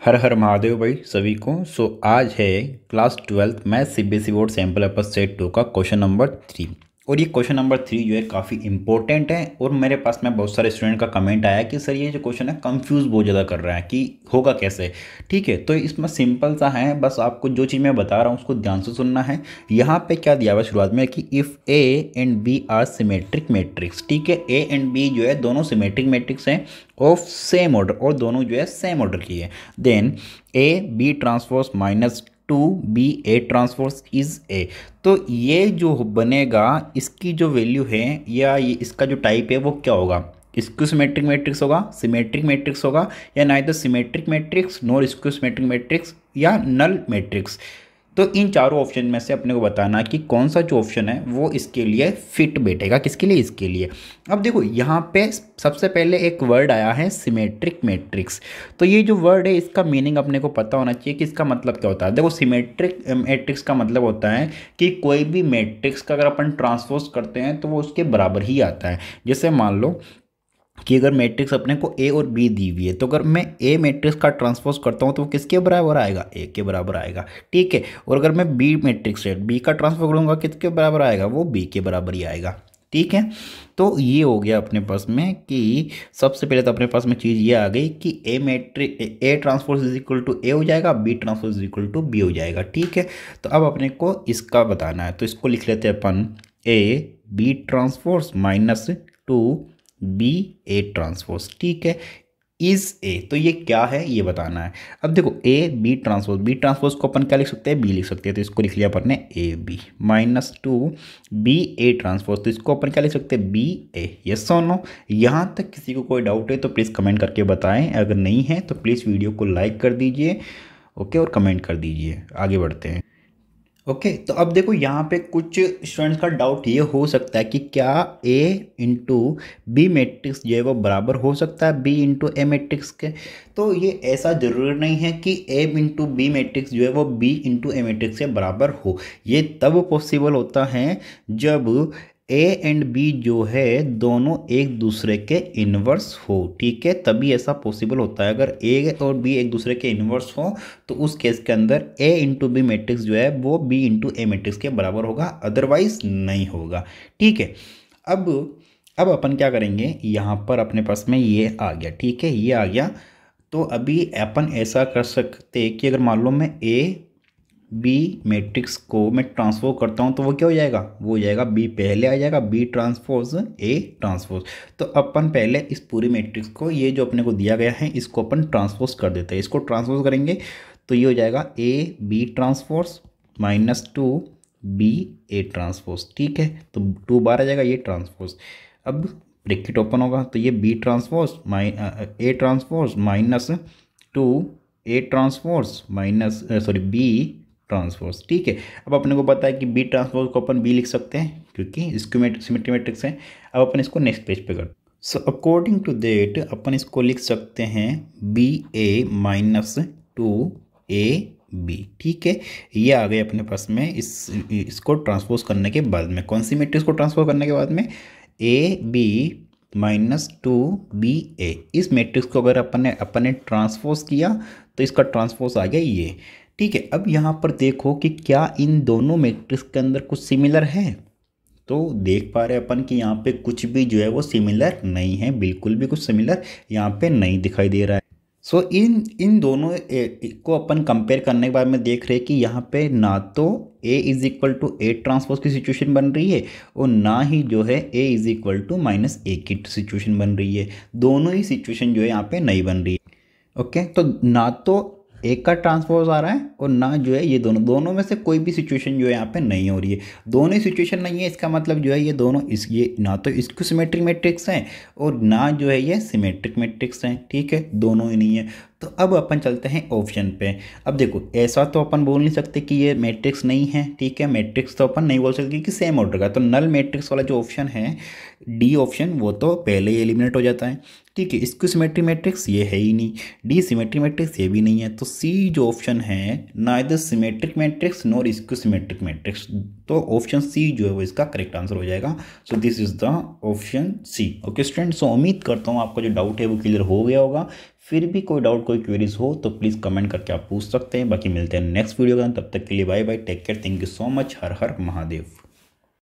हर हर महादेव भाई सभी को। आज है class 12th math CBSE board sample paper set 2 का क्वेश्चन नंबर 3। और ये क्वेश्चन नंबर 3 जो है काफ़ी इंपॉर्टेंट है। और मेरे पास में बहुत सारे स्टूडेंट का कमेंट आया कि सर ये जो क्वेश्चन है कंफ्यूज बहुत ज़्यादा कर रहा है कि होगा कैसे। ठीक है, तो इसमें सिंपल सा है, बस आपको जो चीज़ मैं बता रहा हूँ उसको ध्यान से सुनना है। यहाँ पे क्या दिया हुआ शुरुआत में कि if A and B are symmetric matrix. ठीक है, ए एंड बी जो है दोनों सिमेट्रिक मैट्रिक्स हैं ऑफ सेम ऑर्डर, और दोनों जो है सेम ऑर्डर की है। Then A B transpose minus two B A transpose is a. तो ये जो बनेगा इसकी जो वैल्यू है या ये इसका जो टाइप है वो क्या होगा? स्क्यू सिमेट्रिक मैट्रिक्स होगा, सिमेट्रिक मैट्रिक्स होगा, या neither symmetric matrix nor skew symmetric matrix, या नल मैट्रिक्स। तो इन चारों ऑप्शन में से अपने को बताना कि कौन सा जो ऑप्शन है वो इसके लिए फिट बैठेगा। किसके लिए? इसके लिए। अब देखो यहाँ पे सबसे पहले एक वर्ड आया है सिमेट्रिक मैट्रिक्स। तो ये जो वर्ड है इसका मीनिंग अपने को पता होना चाहिए कि इसका मतलब क्या होता है। देखो सिमेट्रिक मैट्रिक्स का मतलब होता है कि कोई भी मैट्रिक्स का अगर अपन ट्रांसपोज करते हैं तो वो उसके बराबर ही आता है। जैसे मान लो कि अगर मैट्रिक्स अपने को ए और बी दी हुई है, तो अगर मैं ए मैट्रिक्स का ट्रांसपोज करता हूँ तो वो किसके बराबर आएगा? ए के बराबर आएगा। ठीक है, और अगर मैं बी मैट्रिक्स से बी का ट्रांसपोज करूँगा किसके बराबर आएगा? वो बी के बराबर ही आएगा। ठीक है, तो ये हो गया अपने पास में कि सबसे पहले तो अपने पास में चीज़ ये आ गई कि A matrix A transpose is equal to A हो जाएगा, B transpose is equal to B हो जाएगा। ठीक है, तो अब अपने को इसका बताना है, तो इसको लिख लेते हैं अपन A B transpose minus two B A transpose. ठीक है, इज ए, तो ये क्या है ये बताना है। अब देखो A B transpose, B transpose को अपन क्या लिख सकते हैं? बी लिख सकते हैं, तो इसको लिख लिया अपन ने A B minus two B A transpose, तो इसको अपन क्या लिख सकते हैं? B A. यस और नो? यहाँ तक किसी को कोई डाउट है तो प्लीज़ कमेंट करके बताएं, अगर नहीं है तो प्लीज़ वीडियो को लाइक कर दीजिए। ओके, और कमेंट कर दीजिए। आगे बढ़ते हैं। ओके, तो अब देखो यहाँ पे कुछ स्टूडेंट्स का डाउट ये हो सकता है कि क्या ए इंटू बी मैट्रिक्स जो है वो बराबर हो सकता है बी इंटू ए मैट्रिक्स के। तो ये ऐसा जरूरी नहीं है कि ए इंटू बी मैट्रिक्स जो है वो बी इंटू ए मैट्रिक्स से बराबर हो। ये तब पॉसिबल होता है जब ए एंड बी जो है दोनों एक दूसरे के इन्वर्स हो। ठीक है, तभी ऐसा पॉसिबल होता है। अगर ए और बी एक दूसरे के इन्वर्स हो तो उस केस के अंदर ए इंटू बी मैट्रिक्स जो है वो बी इंटू ए मैट्रिक्स के बराबर होगा, अदरवाइज नहीं होगा। ठीक है, अब अपन क्या करेंगे, यहाँ पर अपने पास में ये आ गया। ठीक है, ये आ गया, तो अभी अपन ऐसा कर सकते कि अगर मान लो मैं ए बी मैट्रिक्स को मैं ट्रांसपोज करता हूँ तो वो क्या हो जाएगा? वो हो जाएगा बी पहले आ जाएगा, बी ट्रांसपोज ए ट्रांसपोज। तो अपन पहले इस पूरी मैट्रिक्स को, ये जो अपने को दिया गया है इसको अपन ट्रांसपोज कर देते हैं। इसको ट्रांसपोज करेंगे तो ये हो जाएगा A B transpose minus two B A transpose. ठीक है, तो 2 बार आ जाएगा ये ट्रांसपोज। अब ब्रैकेट ओपन होगा तो ये B transpose A transpose minus two A transpose minus B transpose. ठीक है, अब अपने को पता है कि बी ट्रांसपोज को अपन बी लिख सकते हैं क्योंकि इसको सिमेट्री मैट्रिक्स है। अब अपन इसको नेक्स्ट पेज पे कर, सो अकॉर्डिंग टू दैट अपन इसको लिख सकते हैं B A minus two A B. ठीक है, ये आ गए अपने पास में इसको ट्रांसपोज करने के बाद में। कौन सी मैट्रिक्स को ट्रांसपोज करने के बाद में? A B minus two B A. इस मैट्रिक्स को अगर अपन ने ट्रांसपोज किया तो इसका ट्रांसपोज आ गया ये। ठीक है, अब यहाँ पर देखो कि क्या इन दोनों मैट्रिक्स के अंदर कुछ सिमिलर है। तो देख पा रहे अपन कि यहाँ पे कुछ भी जो है वो सिमिलर नहीं है, बिल्कुल भी कुछ सिमिलर यहाँ पे नहीं दिखाई दे रहा है। सो इन दोनों को अपन कंपेयर करने के बाद में देख रहे हैं कि यहाँ पे ना तो A is equal to A transpose की सिचुएशन बन रही है और ना ही जो है A is equal to minus A की सिचुएशन बन रही है। दोनों ही सिचुएशन जो है यहाँ पे नहीं बन रही है। ओके, तो ना तो एक का ट्रांसपोज आ रहा है और ना जो है ये दोनों में से कोई भी सिचुएशन जो है यहाँ पे नहीं हो रही है। दोनों ही सिचुएशन नहीं है, इसका मतलब जो है ये दोनों ये ना तो इसको सिमेट्रिक मैट्रिक्स हैं और ना जो है ये सिमेट्रिक मैट्रिक्स हैं। ठीक है, दोनों ही नहीं है। तो अब अपन चलते हैं ऑप्शन पे। अब देखो ऐसा तो अपन बोल नहीं सकते कि ये मैट्रिक्स नहीं है। ठीक है, मैट्रिक्स तो अपन नहीं बोल सकते कि सेम ऑर्डर का। तो नल मैट्रिक्स वाला जो ऑप्शन है डी ऑप्शन, वो तो पहले ही एलिमिनेट हो जाता है। ठीक है, इसको सिमेट्री मैट्रिक्स ये है ही नहीं, डी सिमेट्री मैट्रिक्स ये भी नहीं है। तो सी जो ऑप्शन है नाइदर सिमेट्रिक मैट्रिक्स नॉर इसको सिमेट्रिक मैट्रिक्स, तो ऑप्शन सी जो है वो इसका करेक्ट आंसर हो जाएगा। So this is the option C. Okay student, so उम्मीद करता हूँ आपका जो डाउट है वो क्लियर हो गया होगा। फिर भी कोई डाउट कोई क्वेरीज हो तो प्लीज़ कमेंट करके आप पूछ सकते हैं। बाकी मिलते हैं नेक्स्ट वीडियो का, तब तक के लिए bye bye, take care, thank you so much, Har Har Mahadev.